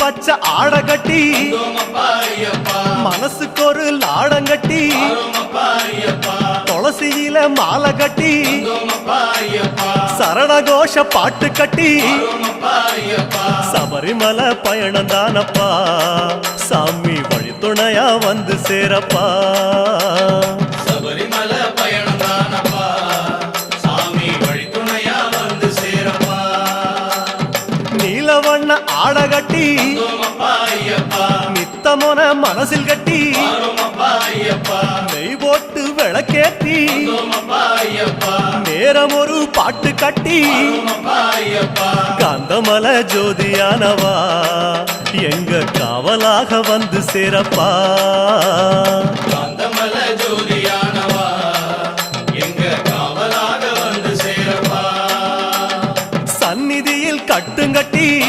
பச்சை ஆட கட்டி மனசுக்கு ஒரு லாடங்கட்டி துளசியில மாலை கட்டி சரணகோஷ பாட்டு கட்டி சபரிமலை பயணம் தானப்பா சாமி வழித்துணையா வந்து சேரப்பா சபரிமலை பயணம் தானப்பா சாமி வழித்துணையா வந்து சேரப்பா நீலவண்ண ஆட கட்டி நித்தமோன மனசில் கட்டி நெய் போட்டு விளக்கேத்தி நேரம் ஒரு பாட்டு கட்டி காந்தமல ஜோதியானவா எங்க காவலாக வந்து சேரப்பா காந்தமல ஜோதி